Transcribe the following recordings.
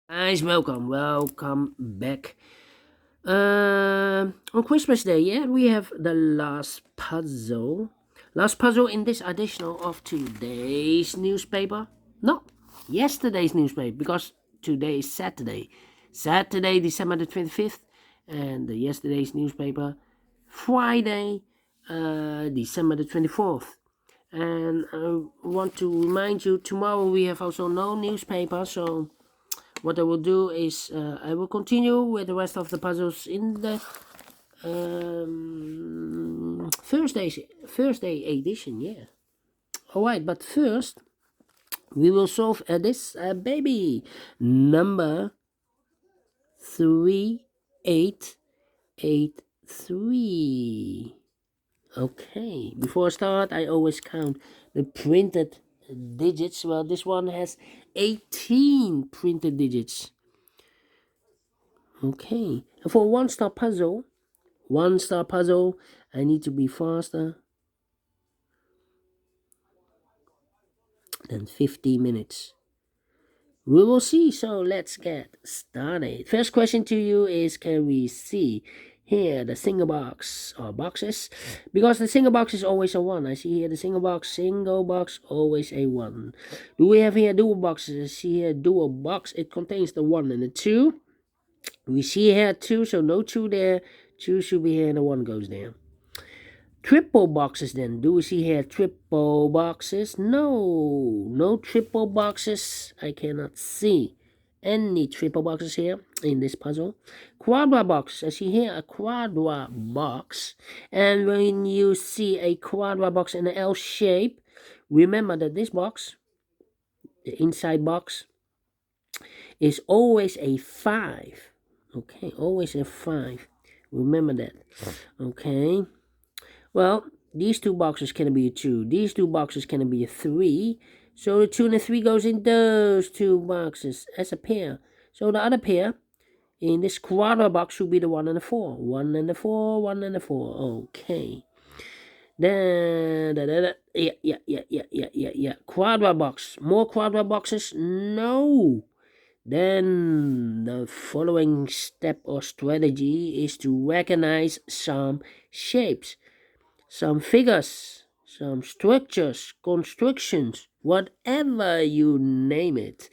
Guys, welcome back. On Christmas Day, yeah, we have the last puzzle. Last puzzle in this edition of today's newspaper. No, yesterday's newspaper, because today is Saturday. Saturday, December the 25th, and yesterday's newspaper, Friday, December the 24th. And I want to remind you, tomorrow we have also no newspaper, so what I will do is I will continue with the rest of the puzzles in the Thursday edition. Yeah. All right, but first we will solve this baby number 3883. Okay, before I start, I always count the printed digits. Well, this one has 18 printed digits. Okay, and for one-star puzzle, I need to be faster than 50 minutes. We will see, so let's get started. First question to you is, can we see here the single box or boxes? Because the single box is always a 1. I see here the single box, always a 1. Do we have here dual boxes? I see here dual box, it contains the 1 and the 2. We see here 2, so no 2 there. 2 should be here and the 1 goes there. Triple boxes then. Do we see here triple boxes? No triple boxes. I cannot see any triple boxes here in this puzzle. Quadra box. I see here a quadra box. And when you see a quadra box in an L shape, remember that this box, the inside box, is always a 5. Okay, always a 5. Remember that. Okay. Well, these two boxes can be a 2. These two boxes can be a 3. So the 2 and the 3 goes in those two boxes as a pair. So the other pair in this quadra box should be the 1 and the 4. 1 and the 4, 1 and the 4. Okay. Then, yeah. Quadra box. More quadra boxes? No. Then the following step or strategy is to recognize some shapes, some figures, some structures, constructions, whatever you name it.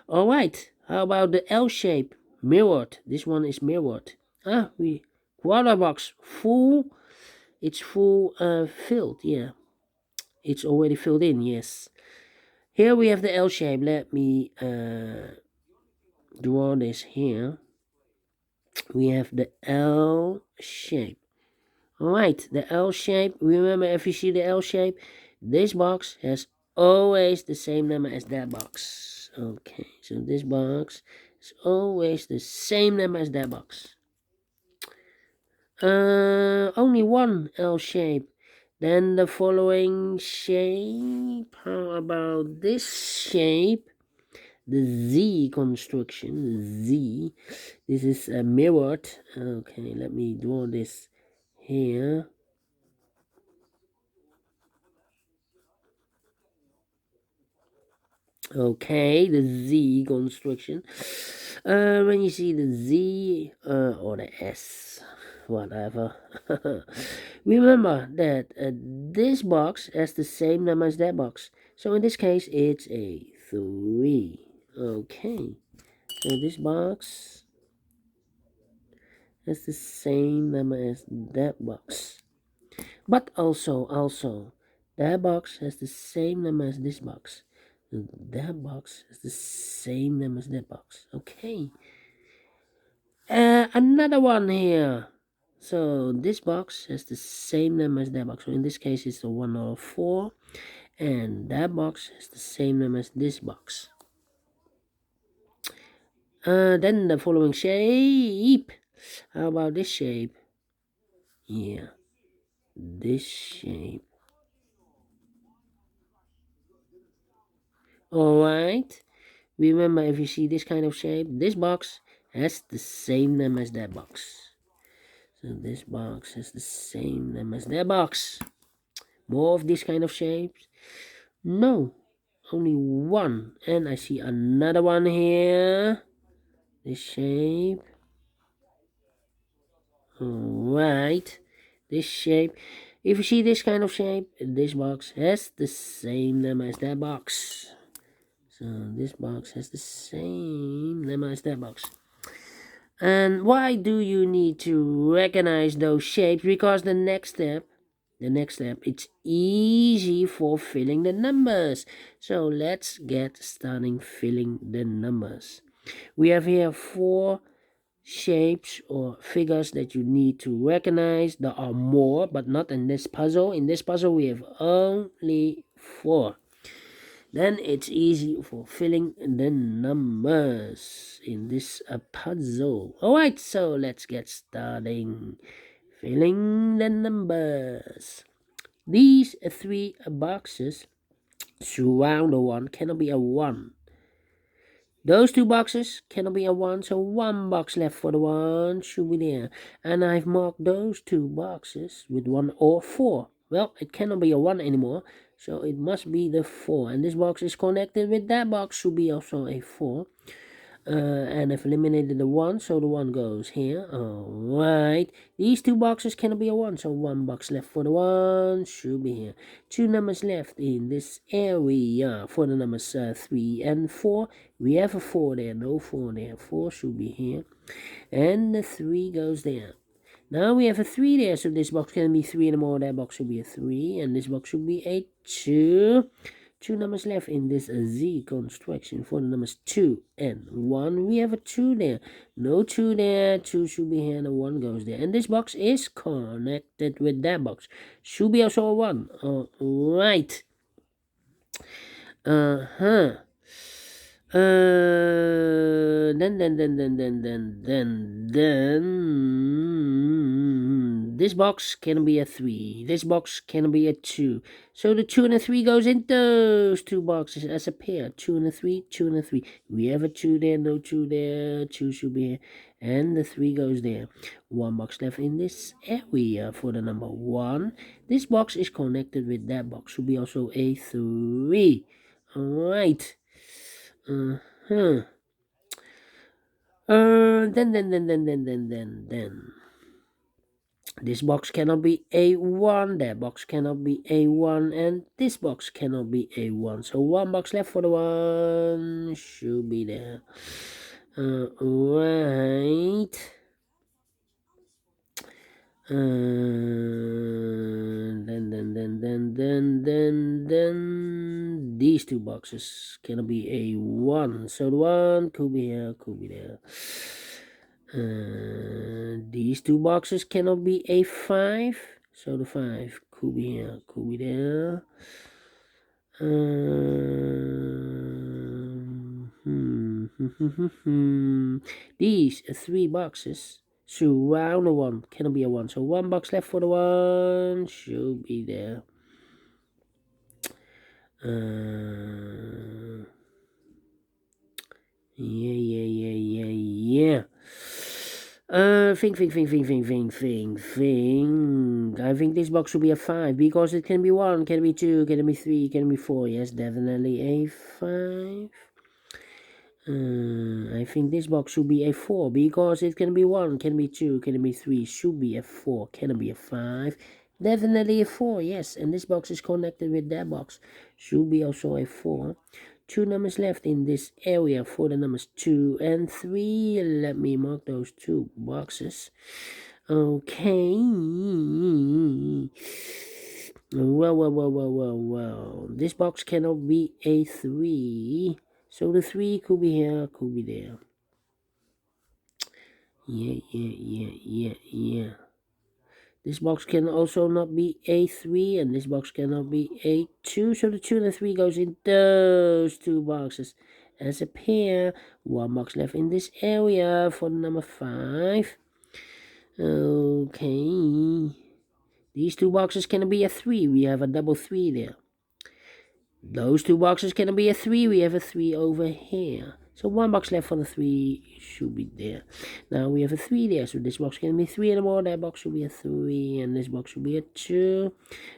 All right, how about the L shape? Mirrored. This one is mirrored. Quarter box full. It's full filled. Yeah, it's already filled in. Yes. Here we have the L shape. Let me draw this here. We have the L shape. Alright, the L shape. Remember, if you see the L shape, this box has always the same number as that box. Okay, so this box is always the same number as that box. Only one L shape. Then the following shape. How about this shape? The Z construction. Z. This is mirrored. Okay, let me draw this here. Okay, the Z construction. When you see the Z or the S, whatever, remember that this box has the same number as that box. So in this case, it's a 3. Okay, so this box has the same number as that box. But also, that box has the same number as this box. That box is the same name as that box. Okay. Another one here. So this box has the same name as that box. So in this case, it's the 1 or 4. And that box has the same name as this box. Then the following shape. How about this shape? Yeah. This shape. Alright. Remember, if you see this kind of shape, this box has the same name as that box. So this box has the same name as that box. More of this kind of shapes? No, only one. And I see another one here. this shape. Alright, this shape. If you see this kind of shape, this box has the same number as that box. So this box has the same number as that box. And why do you need to recognize those shapes? Because the next step, it's easy for filling the numbers. So let's get starting filling the numbers. We have here 4 shapes or figures that you need to recognize. There are more, but not in this puzzle. In this puzzle, we have only 4. Then it's easy for filling the numbers in this puzzle. Alright, so let's get starting filling the numbers. These 3 boxes surround the 1 cannot be a 1. Those 2 boxes cannot be a 1, so 1 box left for the 1 should be there. And I've marked those 2 boxes with 1 or 4. Well, it cannot be a 1 anymore, so it must be the 4. And this box is connected with that box, should be also a 4. And I've eliminated the 1, so the 1 goes here. Alright, these 2 boxes cannot be a 1, so 1 box left for the 1 should be here. 2 numbers left in this area for the numbers 3 and 4. We have a 4 there, no 4 there. 4 should be here, and the 3 goes there. Now we have a 3 there, so this box can be 3 anymore. That box should be a 3, and this box should be a 2. 2 numbers left in this Z construction for the numbers 2 and 1. We have a 2 there. No 2 there. 2 should be here and a 1 goes there. And this box is connected with that box. Should be also a 1. Alright. Then this box can be a 3. This box can be a 2. So the 2 and the 3 goes in those 2 boxes as a pair. 2 and a 3, 2 and a 3. We have a 2 there, no 2 there. 2 should be here, and the 3 goes there. 1 box left in this area for the number 1. This box is connected with that box. Should be also a 3. Alright. Then. This box cannot be A1, that box cannot be A1, and this box cannot be A1. So 1 box left for the 1 should be there. Right. Then these 2 boxes cannot be A1, so the 1 could be here, could be there. These 2 boxes cannot be A5, so the 5 could be here, could be there. These 3 boxes surround the 1 cannot be a 1, so 1 box left for the 1 should be there. Yeah. Think. I think this box should be a 5 because it can be 1, can be 2, can be 3, can be 4. Yes, definitely a 5. I think this box should be a 4 because it can be 1, can be 2, can be 3, should be a 4, can be a 5. Definitely a 4, yes, and this box is connected with that box. Should be also a 4. 2 numbers left in this area for the numbers 2 and 3. Let me mark those 2 boxes. Okay. Well. This box cannot be a 3. So the 3 could be here, could be there. Yeah. This box can also not be A3, and this box cannot be A2. So the 2 and the 3 goes in those 2 boxes as a pair. 1 box left in this area for the number 5. Okay. These 2 boxes cannot be a 3. We have a double 3 there. Those 2 boxes cannot be a 3. We have a 3 over here. So 1 box left for the 3 should be there. Now we have a 3 there, so this box can be 3 anymore. That box should be a 3, and this box should be a 2.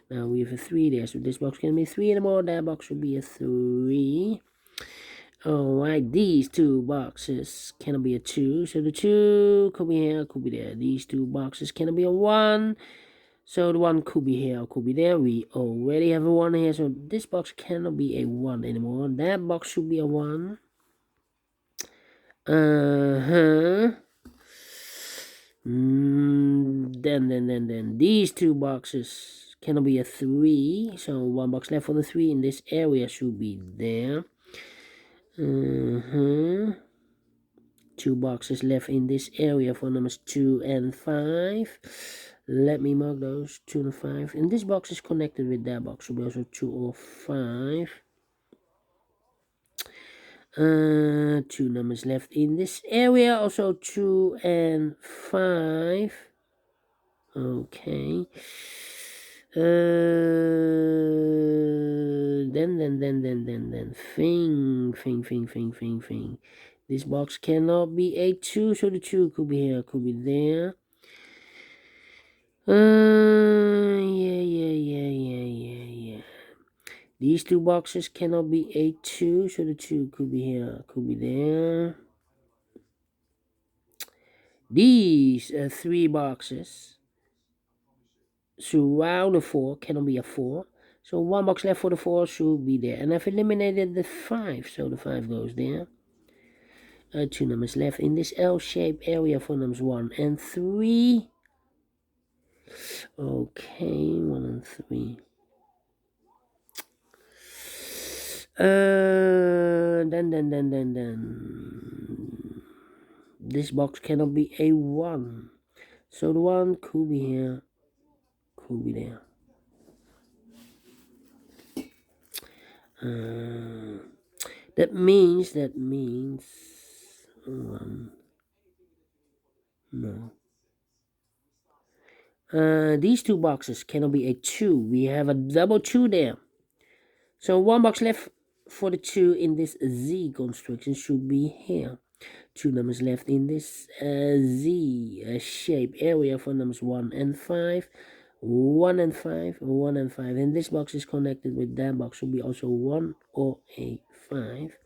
Now we have a 3 there, so this box can be 3 anymore. That box should be a 3. Alright, these two boxes cannot be a 2, so the 2 could be here, could be there. These two boxes cannot be a 1, so the 1 could be here, could be there. We already have a 1 here, so this box cannot be a 1 anymore. That box should be a 1. Then these two boxes cannot be a 3, so 1 box left for the 3 in this area should be there. 2 boxes left in this area for numbers 2 and 5. Let me mark those 2 and 5. And this box is connected with that box, so we also 2 or 5. 2 numbers left in this area, also 2 and 5. Okay. Then thing. This box cannot be a 2, so the 2 could be here, could be there. Yeah. These two boxes cannot be a 2, so the 2 could be here, could be there. These 3 boxes surround the 4 cannot be a 4. So 1 box left for the 4 should be there. And I've eliminated the 5, so the 5 goes there. 2 numbers left in this L-shaped area for numbers 1 and 3. Okay, 1 and 3. Then. This box cannot be a 1. So the 1 could be here, could be there. That means 1. No. These two boxes cannot be a 2. We have a double 2 there. So 1 box left for the 2 in this Z construction should be here. 2 numbers left in this Z shape area for numbers 1 and 5. 1 and 5, 1 and 5. And this box is connected with that box, should be also 1 or a 5.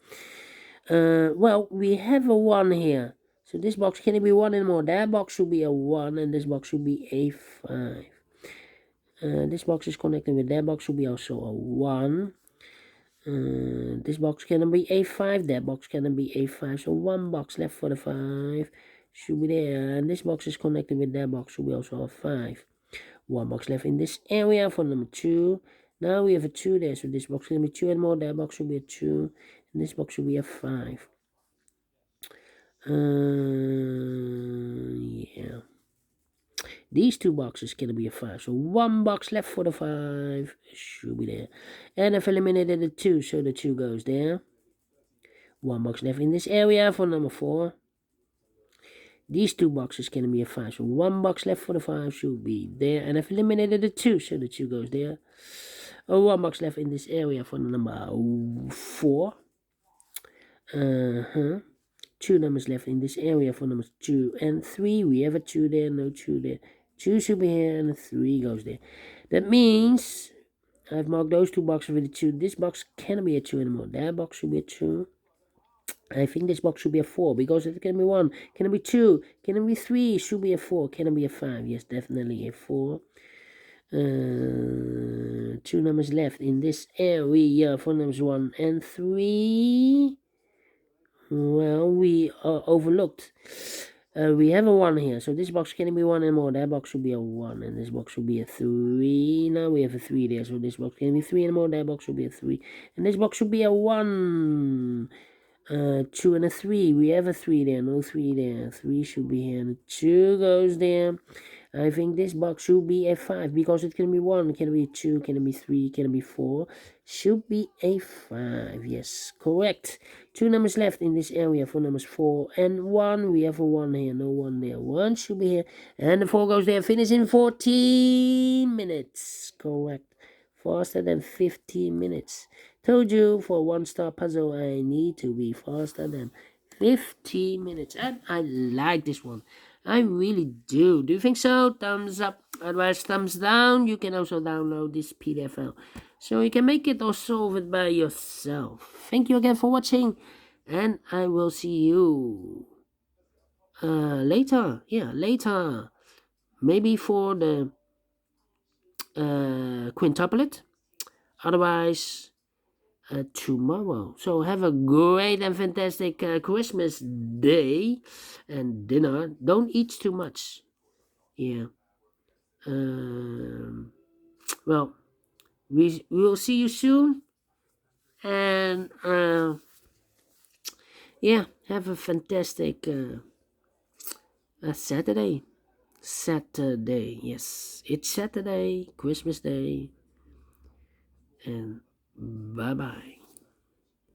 Well, we have a 1 here. So this box can't be 1 anymore. That box should be a 1 and this box should be a 5. This box is connected with that box, should be also a 1. This box cannot be a 5. That box cannot be a 5. So 1 box left for the 5 should be there. And this box is connected with that box, should be also a 5. 1 box left in this area for number 2. Now we have a 2 there, so this box can be 2 and more. That box should be a 2. And this box should be a 5. Yeah. These two boxes can be a 5. So 1 box left for the 5 should be there. And I've eliminated the 2, so the 2 goes there. 1 box left in this area for number 4. These two boxes can be a 5. So 1 box left for the 5 should be there. And I've eliminated the 2, so the 2 goes there. 1 box left in this area for number 4. 2 numbers left in this area for numbers 2 and 3. We have a 2 there, no 2 there. 2 should be here and 3 goes there. That means I've marked those 2 boxes with a 2. This box cannot be a 2 anymore. That box should be a 2. I think this box should be a 4 because it can be 1. Can it be 2? Can it be 3? Should be a 4. Can it be a 5? Yes, definitely a 4. 2 numbers left in this area for numbers 1 and 3. Well, we overlooked. We have a 1 here, so this box can't be 1 anymore. That box should be a 1, and this box should be a 3. Now we have a 3 there, so this box can't be 3 anymore. That box should be a 3, and this box should be a 1. 2 and a 3. We have a 3 there, no 3 there. 3 should be here, and 2 goes there. I think this box should be a 5 because it can be 1, can it be 2, can it be 3, can it be 4? Should be a 5. Yes, correct. 2 numbers left in this area for numbers 4 and 1. We have a 1 here, no 1 there. 1 should be here, and the 4 goes there. Finish in 14 minutes. Correct. Faster than 15 minutes. Told you for a 1-star puzzle I need to be faster than 15 minutes. And I like this one. I really do. Do you think so? Thumbs up. Otherwise, thumbs down. You can also download this PDF file, so you can make it or solve it by yourself. Thank you again for watching. and I will see you later. Yeah, later. Maybe for the quintuplet. Otherwise, tomorrow. So have a great and fantastic Christmas day and dinner. Don't eat too much. Yeah. Um, well, we will see you soon. And yeah, have a fantastic Saturday. Saturday, yes, it's Saturday, Christmas Day, and bye bye.